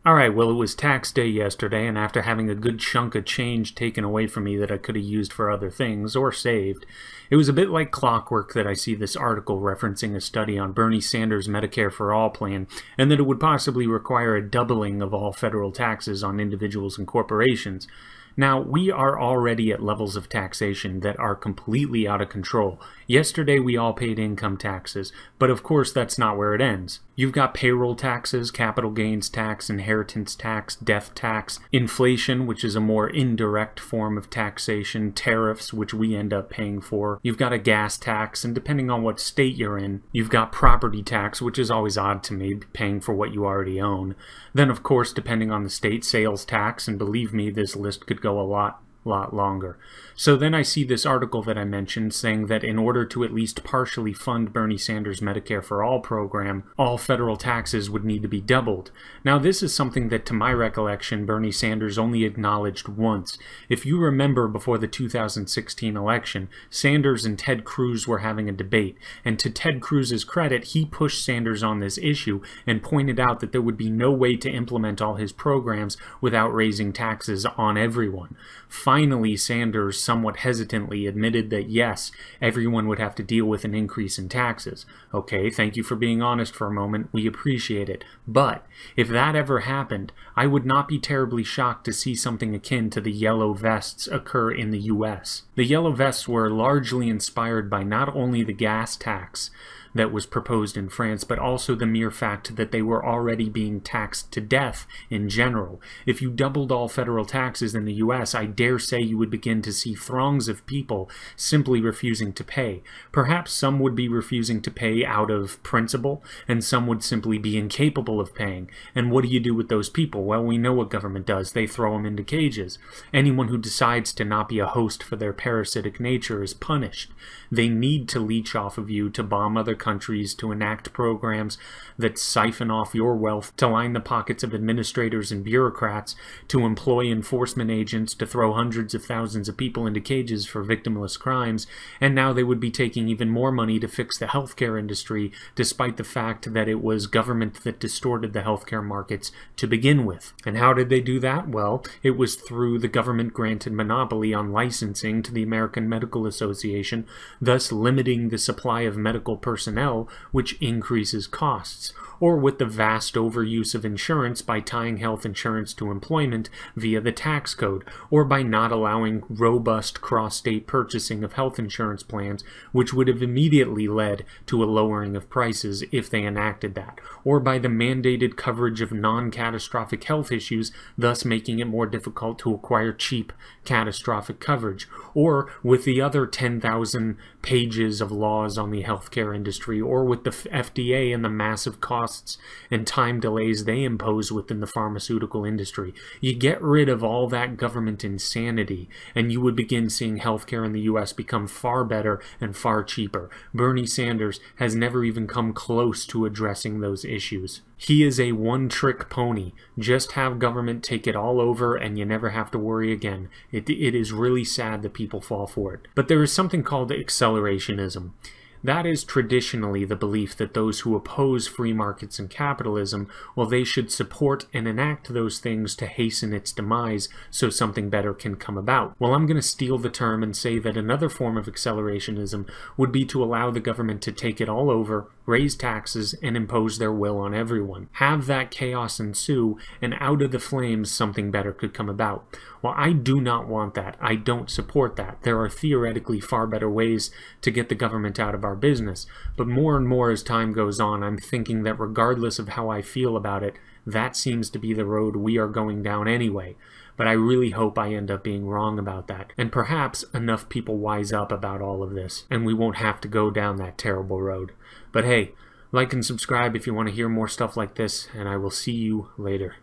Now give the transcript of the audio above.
Alright, well, it was tax day yesterday, and after having a good chunk of change taken away from me that I could have used for other things, or saved, it was a bit like clockwork that I see this article referencing a study on Bernie Sanders' Medicare for All plan, and that it would possibly require a doubling of all federal taxes on individuals and corporations. Now, we are already at levels of taxation that are completely out of control. Yesterday we all paid income taxes, but of course that's not where it ends. You've got payroll taxes, capital gains tax, inheritance tax, death tax, inflation, which is a more indirect form of taxation, tariffs, which we end up paying for. You've got a gas tax, and depending on what state you're in, you've got property tax, which is always odd to me, paying for what you already own. Then, of course, depending on the state, sales tax, and believe me, this list could go a lot longer. So then I see this article that I mentioned saying that in order to at least partially fund Bernie Sanders' Medicare for All program, all federal taxes would need to be doubled. Now this is something that to my recollection Bernie Sanders only acknowledged once. If you remember before the 2016 election, Sanders and Ted Cruz were having a debate, and to Ted Cruz's credit, he pushed Sanders on this issue and pointed out that there would be no way to implement all his programs without raising taxes on everyone. Finally, Sanders somewhat hesitantly admitted that yes, everyone would have to deal with an increase in taxes. Okay, thank you for being honest for a moment, we appreciate it. But if that ever happened, I would not be terribly shocked to see something akin to the yellow vests occur in the US. The yellow vests were largely inspired by not only the gas tax that was proposed in France, but also the mere fact that they were already being taxed to death in general. If you doubled all federal taxes in the US, I dare say you would begin to see throngs of people simply refusing to pay. Perhaps some would be refusing to pay out of principle, and some would simply be incapable of paying. And what do you do with those people? Well, we know what government does. They throw them into cages. Anyone who decides to not be a host for their parasitic nature is punished. They need to leech off of you, to bomb other countries, to enact programs that siphon off your wealth, to line the pockets of administrators and bureaucrats, to employ enforcement agents, to throw hundreds of thousands of people into cages for victimless crimes, and now they would be taking even more money to fix the healthcare industry, despite the fact that it was government that distorted the healthcare markets to begin with. And how did they do that? Well, it was through the government-granted monopoly on licensing to the American Medical Association, thus limiting the supply of medical personnel, which increases costs, or with the vast overuse of insurance by tying health insurance to employment via the tax code, or by not allowing robust cross-state purchasing of health insurance plans, which would have immediately led to a lowering of prices if they enacted that, or by the mandated coverage of non-catastrophic health issues, thus making it more difficult to acquire cheap catastrophic coverage, or with the other 10,000 pages of laws on the healthcare industry, or with the FDA and the massive costs and time delays they impose within the pharmaceutical industry. You get rid of all that government insanity, and you would begin seeing healthcare in the US become far better and far cheaper. Bernie Sanders has never even come close to addressing those issues. He is a one-trick pony. Just have government take it all over and you never have to worry again. It is really sad that people fall for it. But there is something called accelerationism. That is traditionally the belief that those who oppose free markets and capitalism, well, they should support and enact those things to hasten its demise so something better can come about. Well, I'm going to steal the term and say that another form of accelerationism would be to allow the government to take it all over, raise taxes, and impose their will on everyone. Have that chaos ensue, and out of the flames something better could come about. Well, I do not want that. I don't support that. There are theoretically far better ways to get the government out of our business, but more and more as time goes on, I'm thinking that regardless of how I feel about it, that seems to be the road we are going down anyway. But I really hope I end up being wrong about that, and perhaps enough people wise up about all of this, and we won't have to go down that terrible road. But hey, like and subscribe if you want to hear more stuff like this, and I will see you later.